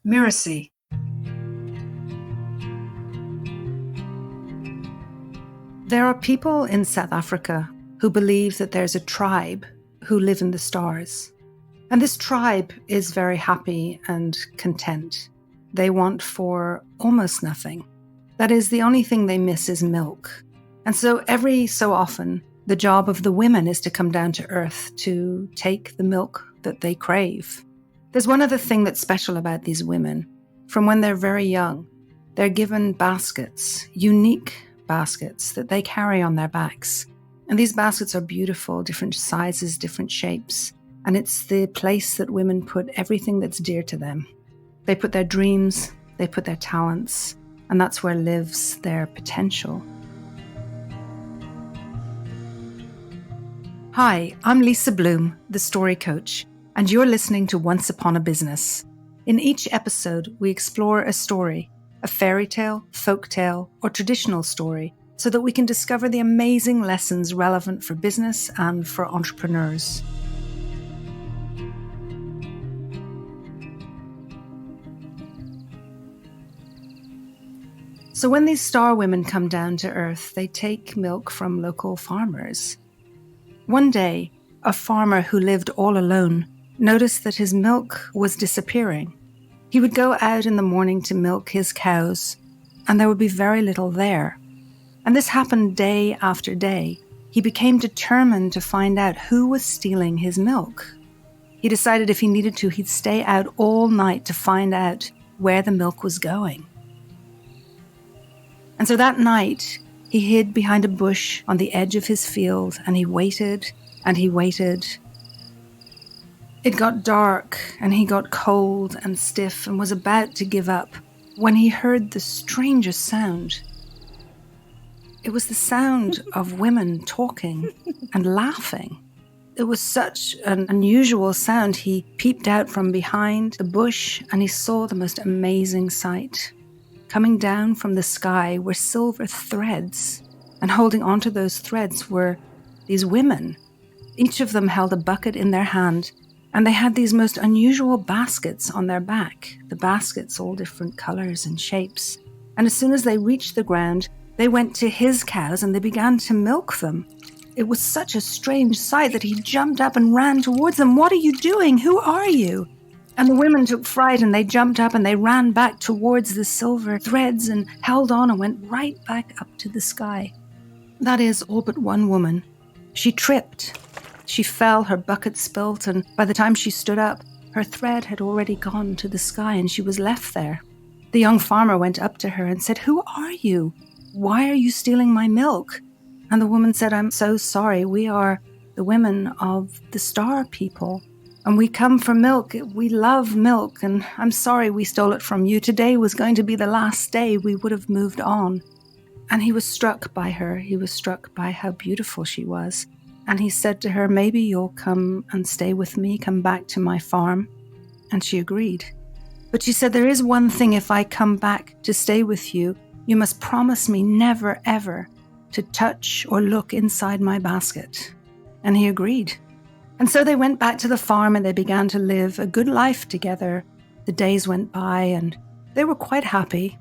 Mirasee. There are people in South Africa who believe that there's a tribe who live in the stars. And this tribe is very happy and content. They want for almost nothing. That is, the only thing they miss is milk. And so every so often, the job of the women is to come down to earth to take the milk that they crave. There's one other thing that's special about these women. From when they're very young, they're given baskets, unique baskets that they carry on their backs. And these baskets are beautiful, different sizes, different shapes. And it's the place that women put everything that's dear to them. They put their dreams, they put their talents, and that's where lives their potential. Hi, I'm Lisa Bloom, the story coach, and you're listening to Once Upon a Business. In each episode, we explore a story, a fairy tale, folk tale, or traditional story, so that we can discover the amazing lessons relevant for business and for entrepreneurs. So when these star women come down to earth, they take milk from local farmers. One day, a farmer who lived all alone noticed that his milk was disappearing. He would go out in the morning to milk his cows, and there would be very little there. And this happened day after day. He became determined to find out who was stealing his milk. He decided if he needed to, he'd stay out all night to find out where the milk was going. And so that night, he hid behind a bush on the edge of his field, and he waited, and he waited. It got dark, and he got cold and stiff and was about to give up when he heard the strangest sound. It was the sound of women talking and laughing. It was such an unusual sound. He peeped out from behind the bush, and he saw the most amazing sight. Coming down from the sky were silver threads, and holding onto those threads were these women. Each of them held a bucket in their hand, and they had these most unusual baskets on their back, the baskets all different colors and shapes. And as soon as they reached the ground, they went to his cows and they began to milk them. It was such a strange sight that he jumped up and ran towards them. "What are you doing? Who are you?" And the women took fright and they jumped up and they ran back towards the silver threads and held on and went right back up to the sky. That is, all but one woman. She tripped. She fell, her bucket spilt, and by the time she stood up, her thread had already gone to the sky and she was left there. The young farmer went up to her and said, "Who are you? Why are you stealing my milk?" And the woman said, "I'm so sorry. We are the women of the star people. And we come for milk. We love milk, and I'm sorry we stole it from you. Today was going to be the last day. We would have moved on." And he was struck by her. He was struck by how beautiful she was. And he said to her, "Maybe you'll come and stay with me, come back to my farm." And she agreed. But she said, "There is one thing. If I come back to stay with you, you must promise me never, ever to touch or look inside my basket." And he agreed. And so they went back to the farm and they began to live a good life together. The days went by and they were quite happy.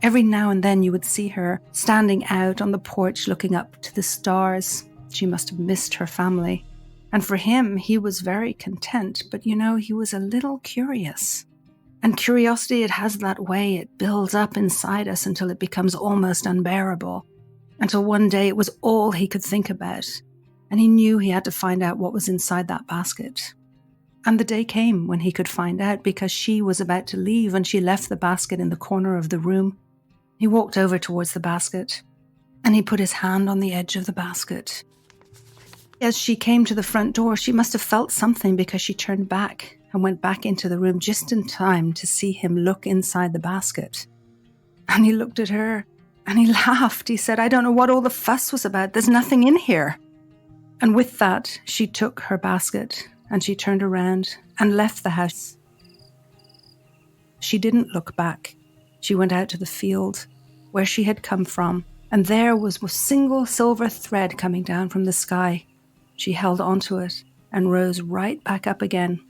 Every now and then you would see her standing out on the porch looking up to the stars. She must have missed her family. And for him, he was very content, but he was a little curious. And curiosity, it has that way, it builds up inside us until it becomes almost unbearable. Until one day it was all he could think about. And he knew he had to find out what was inside that basket. And the day came when he could find out, because she was about to leave and she left the basket in the corner of the room. He walked over towards the basket and he put his hand on the edge of the basket. As she came to the front door, she must have felt something, because she turned back and went back into the room just in time to see him look inside the basket. And he looked at her and he laughed. He said, "I don't know what all the fuss was about. There's nothing in here." And with that, she took her basket and she turned around and left the house. She didn't look back. She went out to the field where she had come from, and there was a single silver thread coming down from the sky. She held onto it and rose right back up again.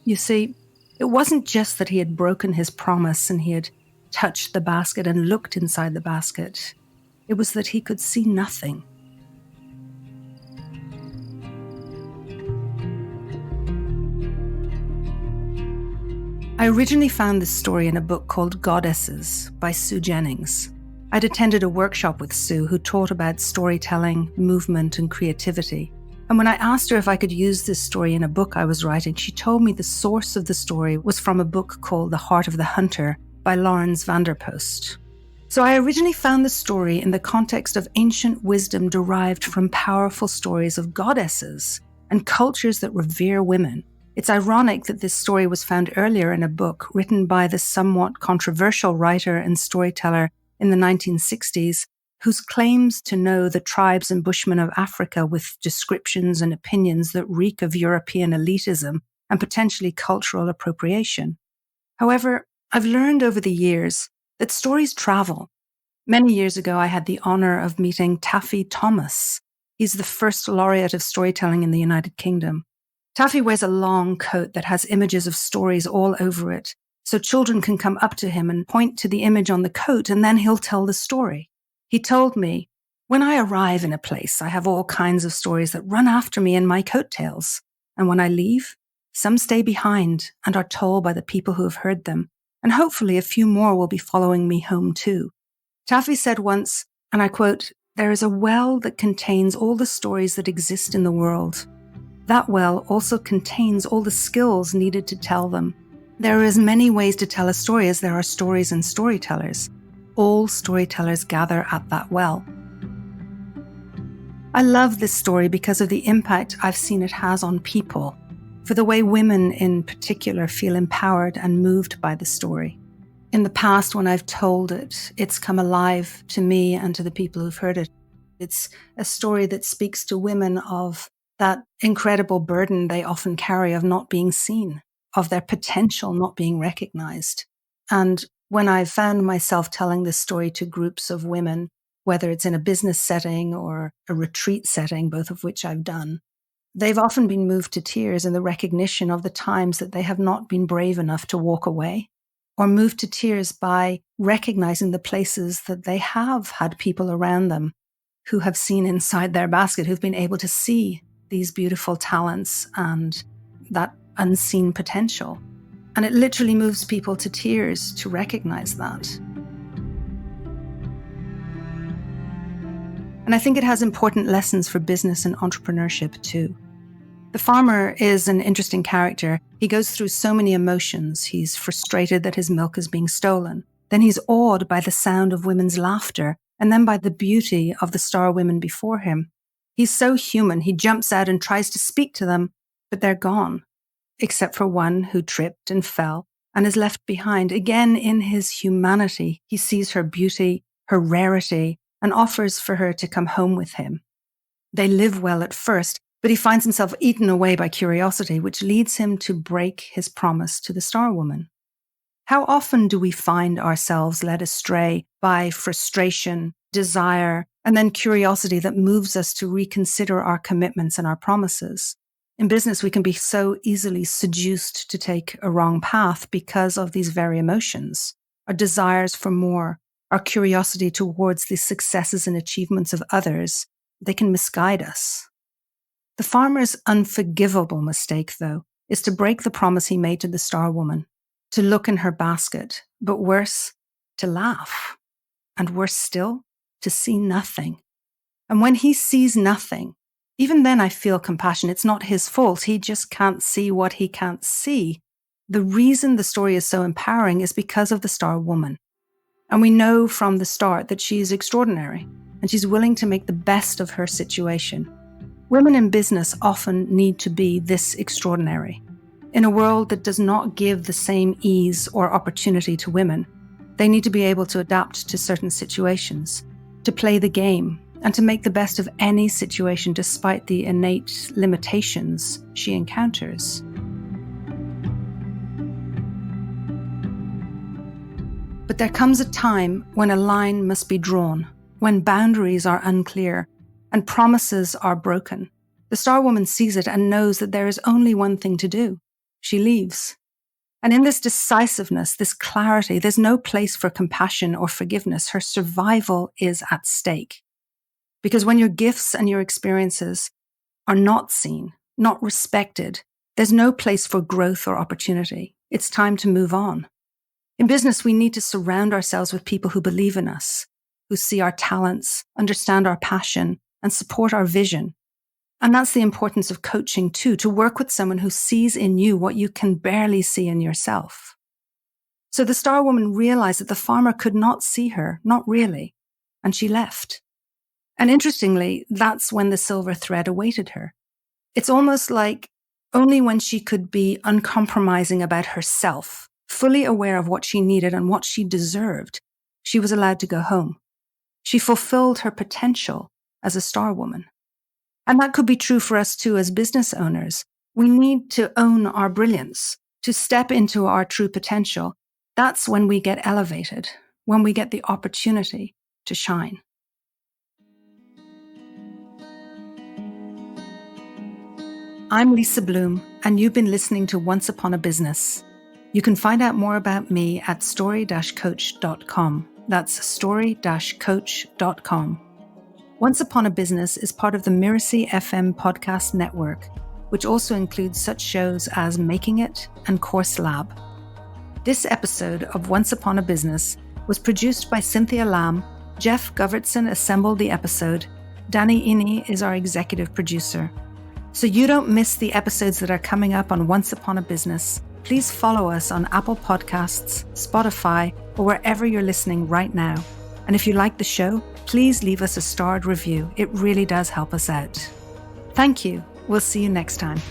You see, It wasn't just that he had broken his promise and he had touched the basket and looked inside the basket. It was that he could see nothing. I originally found this story in a book called Goddesses by Sue Jennings. I'd attended a workshop with Sue who taught about storytelling, movement, and creativity. And when I asked her if I could use this story in a book I was writing, she told me the source of the story was from a book called The Heart of the Hunter by Lawrence Vanderpost. So I originally found the story in the context of ancient wisdom derived from powerful stories of goddesses and cultures that revere women. It's ironic that this story was found earlier in a book written by the somewhat controversial writer and storyteller in the 1960s, whose claims to know the tribes and bushmen of Africa with descriptions and opinions that reek of European elitism and potentially cultural appropriation. However, I've learned over the years that stories travel. Many years ago, I had the honor of meeting Taffy Thomas. He's the first laureate of storytelling in the United Kingdom. Taffy wears a long coat that has images of stories all over it, so children can come up to him and point to the image on the coat, and then he'll tell the story. He told me, "When I arrive in a place, I have all kinds of stories that run after me in my coattails. And when I leave, some stay behind and are told by the people who have heard them, and hopefully a few more will be following me home too." Taffy said once, and I quote, "There is a well that contains all the stories that exist in the world. That well also contains all the skills needed to tell them. There are as many ways to tell a story as there are stories and storytellers. All storytellers gather at that well." I love this story because of the impact I've seen it has on people, for the way women in particular feel empowered and moved by the story. In the past, when I've told it, it's come alive to me and to the people who've heard it. It's a story that speaks to women of that incredible burden they often carry of not being seen, of their potential not being recognized. And when I've found myself telling this story to groups of women, whether it's in a business setting or a retreat setting, both of which I've done, they've often been moved to tears in the recognition of the times that they have not been brave enough to walk away, or moved to tears by recognizing the places that they have had people around them who have seen inside their basket, who've been able to see these beautiful talents and that unseen potential. And it literally moves people to tears to recognize that. And I think it has important lessons for business and entrepreneurship too. The farmer is an interesting character. He goes through so many emotions. He's frustrated that his milk is being stolen. Then he's awed by the sound of women's laughter, and then by the beauty of the star women before him. He's so human. He jumps out and tries to speak to them, but they're gone, except for one who tripped and fell and is left behind. Again, in his humanity, he sees her beauty, her rarity, and offers for her to come home with him. They live well at first, but he finds himself eaten away by curiosity, which leads him to break his promise to the star woman. How often do we find ourselves led astray by frustration, desire, and then curiosity that moves us to reconsider our commitments and our promises? In business, we can be so easily seduced to take a wrong path because of these very emotions, our desires for more, our curiosity towards the successes and achievements of others. They can misguide us. The farmer's unforgivable mistake, though, is to break the promise he made to the star woman, to look in her basket, but worse, to laugh, and worse still, to see nothing. And when he sees nothing, even then I feel compassion. It's not his fault. He just can't see what he can't see. The reason the story is so empowering is because of the star woman. And we know from the start that she is extraordinary, and she's willing to make the best of her situation. Women in business often need to be this extraordinary. In a world that does not give the same ease or opportunity to women, they need to be able to adapt to certain situations, to play the game, and to make the best of any situation despite the innate limitations she encounters. But there comes a time when a line must be drawn, when boundaries are unclear and promises are broken. The star woman sees it and knows that there is only one thing to do. She leaves. And in this decisiveness, this clarity, there's no place for compassion or forgiveness. Her survival is at stake. Because when your gifts and your experiences are not seen, not respected, there's no place for growth or opportunity. It's time to move on. In business, we need to surround ourselves with people who believe in us, who see our talents, understand our passion, and support our vision. And that's the importance of coaching too, to work with someone who sees in you what you can barely see in yourself. So the star woman realized that the farmer could not see her, not really, and she left. And interestingly, that's when the silver thread awaited her. It's almost like only when she could be uncompromising about herself, fully aware of what she needed and what she deserved, she was allowed to go home. She fulfilled her potential as a star woman. And that could be true for us too as business owners. We need to own our brilliance, to step into our true potential. That's when we get elevated, when we get the opportunity to shine. I'm Lisa Bloom, and you've been listening to Once Upon a Business. You can find out more about me at story-coach.com. That's story-coach.com. Once Upon a Business is part of the Mirasee FM podcast network, which also includes such shows as Making It and Course Lab. This episode of Once Upon a Business was produced by Cynthia Lamb. Geoff Govertsen assembled the episode. Danny Ini is our executive producer. So you don't miss the episodes that are coming up on Once Upon a Business, please follow us on Apple Podcasts, Spotify, or wherever you're listening right now. And if you like the show, please leave us a starred review. It really does help us out. Thank you. We'll see you next time.